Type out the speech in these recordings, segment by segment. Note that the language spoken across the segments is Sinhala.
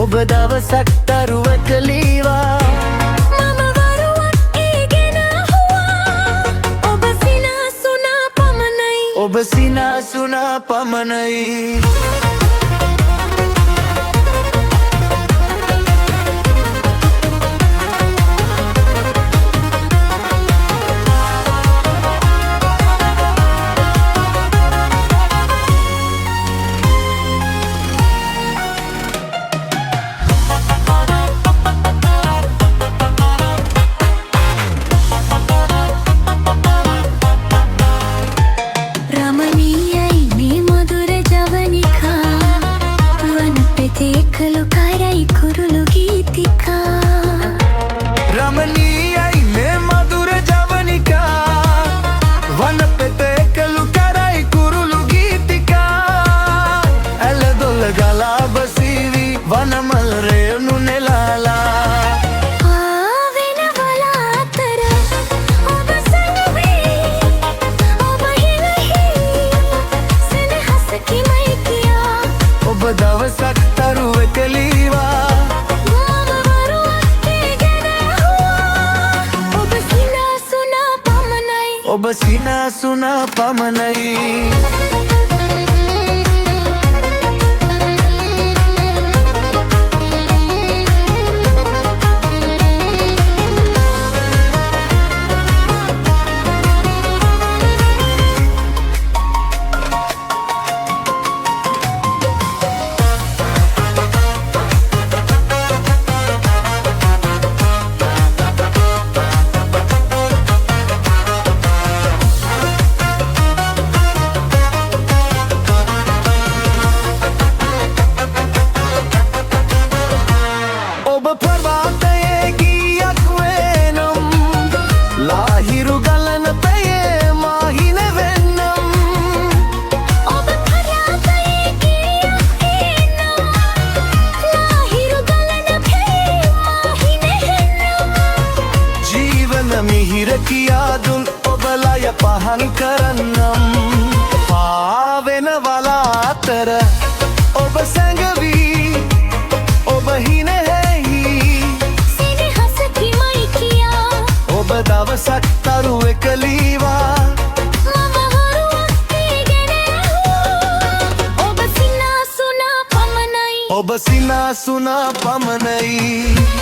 ඔබ දවසක් තරුවක ලීවා මම වරුවක් ඒගෙන අහුවා ඔබ සිනාසුනා පමණයි ඔබ සිනාසුනා පමණයි රමණීයයි මේ මధుර ජවනිකා වනපෙතේ කළු කරයි කුරුළු ගීතිකා ඇල දොල ගලා බසීවි වනමල් රේණු නෙලාලා ආවෙනවල අතර ඔබ සැඟවී ඔබ හිලෙහි සෙනෙහස කිමයි කියා ඔබ දවසක් තරුවක ලීවා ඔබ සිනාසුනා පමණයි මිහිර කියාදුන් ඔබලය පහන් කරන්නම් පාවෙන වල අතර ඔබ සැඟවී ඔබ හිනෙහි සෙනෙහස කිමයි කියා ඔබ දවසක් තරුවෙක ලීවා මම වරුවක් ඒගෙන අහුවා ඔබ සිනාසුනා පමණයි ඔබ සිනාසුනා පමණයි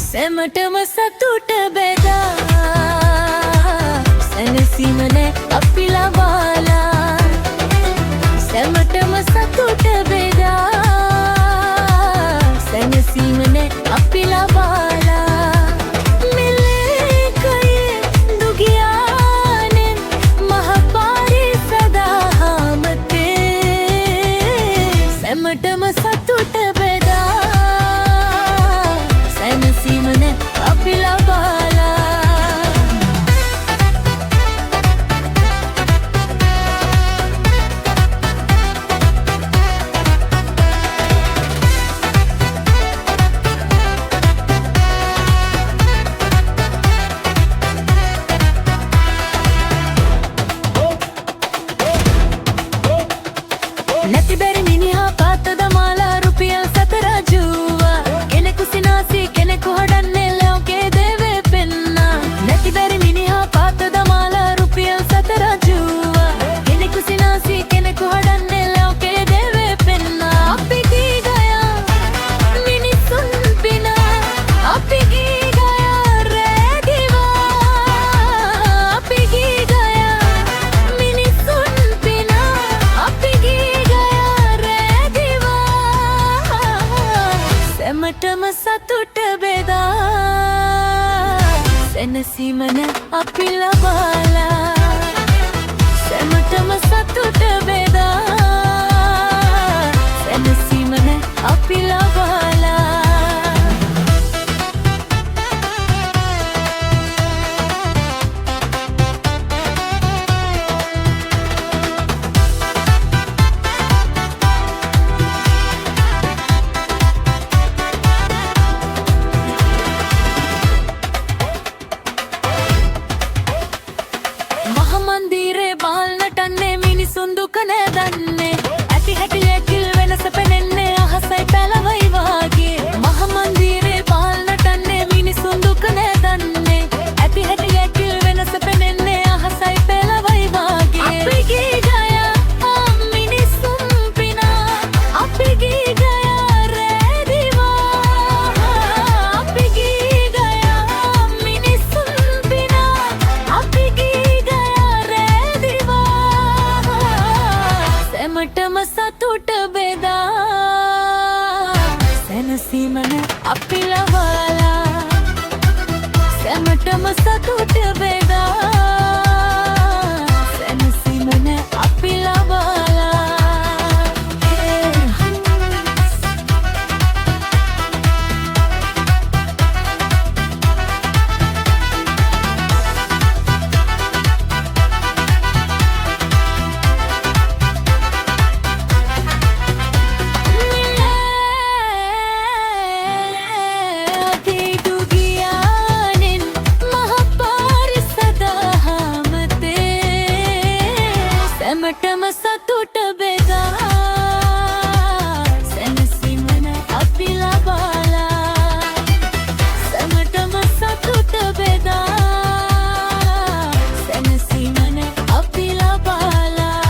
සැමටම සතුට බෙදා සැනසීම නෑ අපි ලබාලා සැමටම සතුට බෙදා සැනසීම නෑ අපි ලබාලා මෙලේකයේ දුගියානෙන් මහපාරි සදාහමතේ සැමටම සතුට බෙදා සැනසීමන අපි ලබාලා සතුට බෙදා සැනසීමන අපි ලබාලා සැමටම සතුට බෙදා සැනසීමන අපි ලබාලා මන්දිරේ බාල්නටන්නේ මිනිසුන් දුක නෑදන්නේ ඇති හැටි ඇකිල් වෙනස පෙනෙන්නේ අහසයි පැලවයි වාගේ මහ මන්දිරේ බාල්නටන්නේ මිනිසුන් දුක නෑදන්නේ ඇති හැටි ඇකිල් වෙනස පෙනෙන්නේ අහසයි පැලවයි වාගේ අපි ගී ගයා මිනිසුන් පිනා අපි ගී ගයා රැදිවා අපි ගී ගයා මිනිසුන් පිනා අපි ගී සැමටම සතුට බෙදා සැනසීමන අපි ලබාලා සැමටම සතුට බෙදා සැනසීමන අපි ලබාලා සැමටම සතුට බෙදා සැනසීමන අපි ලබාලා සැමටම සතුට බෙදා සැනසීමන අපි ලබාලා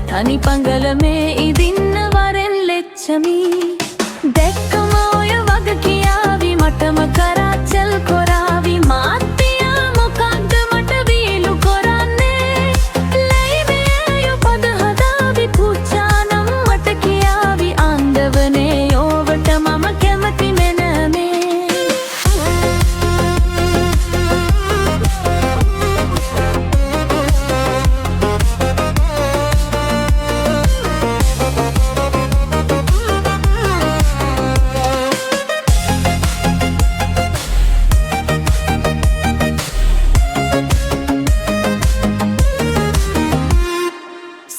තනි පංගල මේ ඉදින්න වරෙන් ලෙච්චමි දැක්කම ඔය වග කියාවි මටම කරාචල් කොරාවි මාත්තියා මොකක්ද මට වීලු කොරන්නේ ලැයිමේ පද හදාවි පුච්චානම් මට කියාවි අන්දවනේ යෝවට මම කැමති මෙනමේ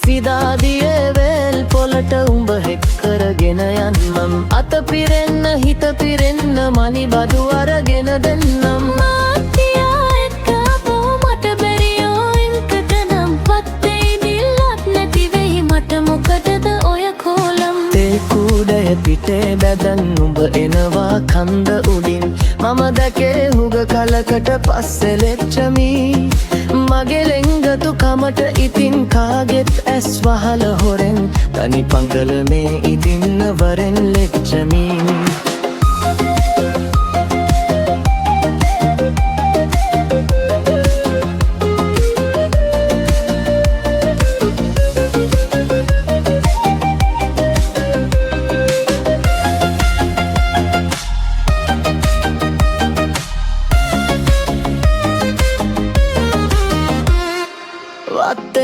සිදාදියේ වේල් පොලට උඹ හෙක් කරගෙන යන්නම් අත පිරෙන්න හිත පිරෙන්න මනි බදු අරගෙන දෙන්නම් මාත්‍යා එක්ක අපෝ මට බැරියෝ එන්කට නම් පත්තේ දිල්ලත් නැති වෙයි මට මොකටද ඔය කෝලම් තේ කුඩය පිටේ බැදන් උඹ එනවා කන්ද උඩින් මම දැකේ හුග කලකට පස්සේ ලෙච්චමි මගේ ලෙංගතු කමට ඉතින් කාගෙත් ඇස් වහල හොරෙන් තනි පංගල මේ ඉදින්න වරෙන් ලෙච්චමි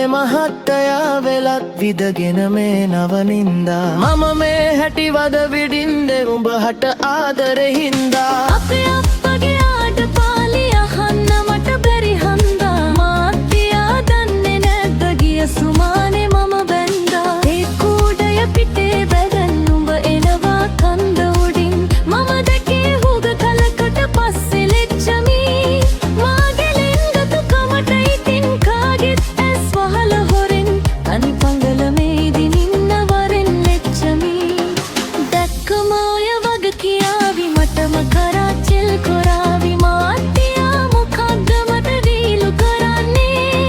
මහත්තයා වෙලත් විදගෙන මේ නවනින්දා මම මේ හැටි වද විඩින්දේ උඹහට ආදරේ හින්දා අපේ අප්පගේ ආඩපාලි අහන්න මට බැරි හන්දා මාත්‍යා දන්නේ නැද්ද ගිය සුමානේ මම බැන්දා ඒ කූඩය පිටේ බැගන් උඹ එනවා කන්ද උඩින් මම දැකේ හුග කලකට පස්සේ ලෙච්චමි මාගේ ලිංගතු කමට ඉතින් කාගෙත් ඇස් වහල හොරෙන් අනි පංගල මේදි නින්න වරෙන් ලෙච්චමි දැක්කම ඔය වග කියාවි මටම කරාචෙල් කොරාවි මාත්‍යා මොකක්ද මට දීලු කරන්නේ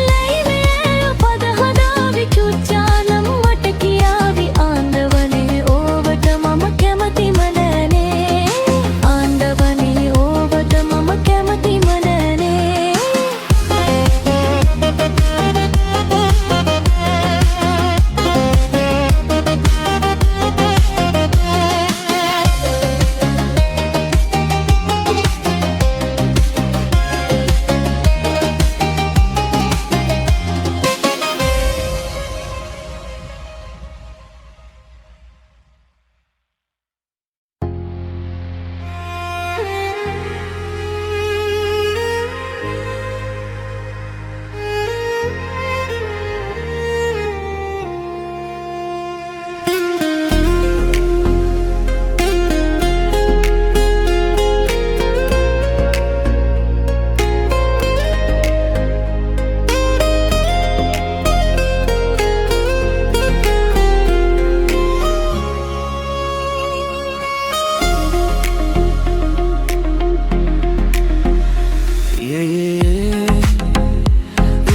ලැයිවේ පද හදාවි චුච්චානම් මට කියාවි ආණ්ඩවනේ ඕවට මම කැමතිම නෑනේ ආණ්ඩවනේ ඕවට මම කැමතිම නෑනේ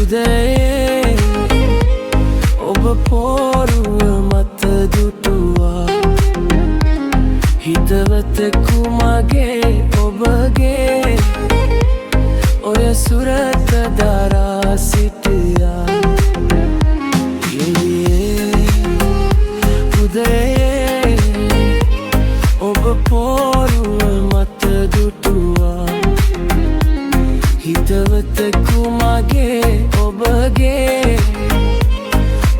උදේ ඔබ පොරුව මත දුටුවා හිතවතෙකු මගේ ඔබගේ ඔය සුරත දරා සිටියා උදේ ඔබ පොරුව මත දුටුවා හිතවතෙකු මගේ ඔබගේ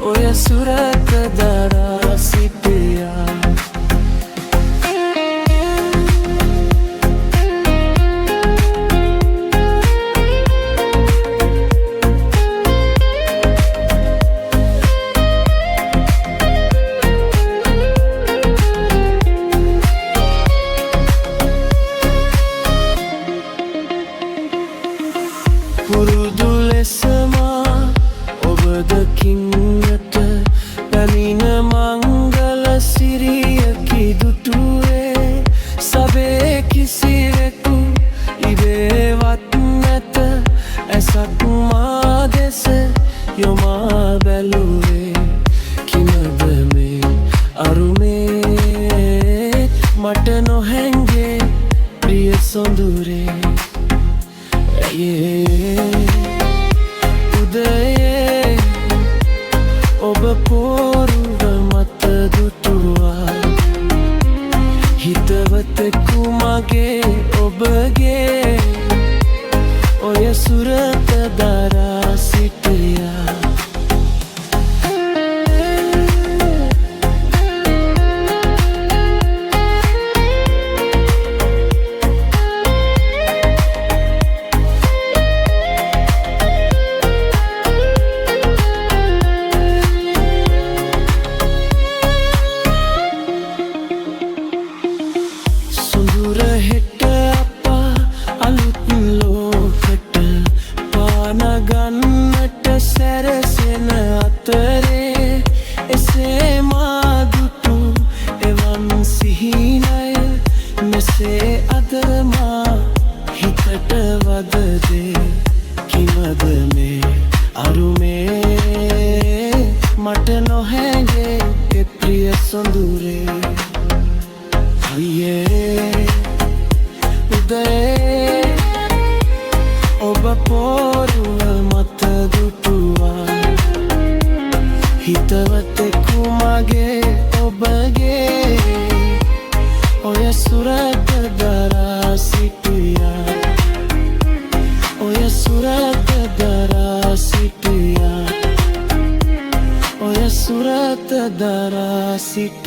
ඔය සුරත දරා සිටියා පුරුදු ලෙසමා ඔබ දකින්නට පැමිණ මංගල සිරියකි දුටුවේ සබේ කිසිවෙකු ඉබේවත් නැත ඇසක් මා දෙස යොමා බැලුවේ කිමද මේ අරුමේ මට නොහැංගේ ප්‍රිය සොඳුරේ උදේ ඔබ පොරුව මත දුටුවා හිතවතෙකු මගේ ඔබගේ ඔය සුරත දරා සිටියා හෙට අපා අලුත් ලෝකට පානගන්නට සැරසෙන අතරේ එසේ මා දුටු එවන් සිහිනය මෙසේ අද මා හිතට වදදේ කිමද මේ අරුමේ මට නොහැගේ ඒ ප්‍රිය සොඳුරේ උදේ ඔබ පොරුව මත දුටුවා හිතවතෙකු මගේ ඔබගේ ඔය සුරත දරා සිටියා ඔය සුරත දරා සිටියා සිට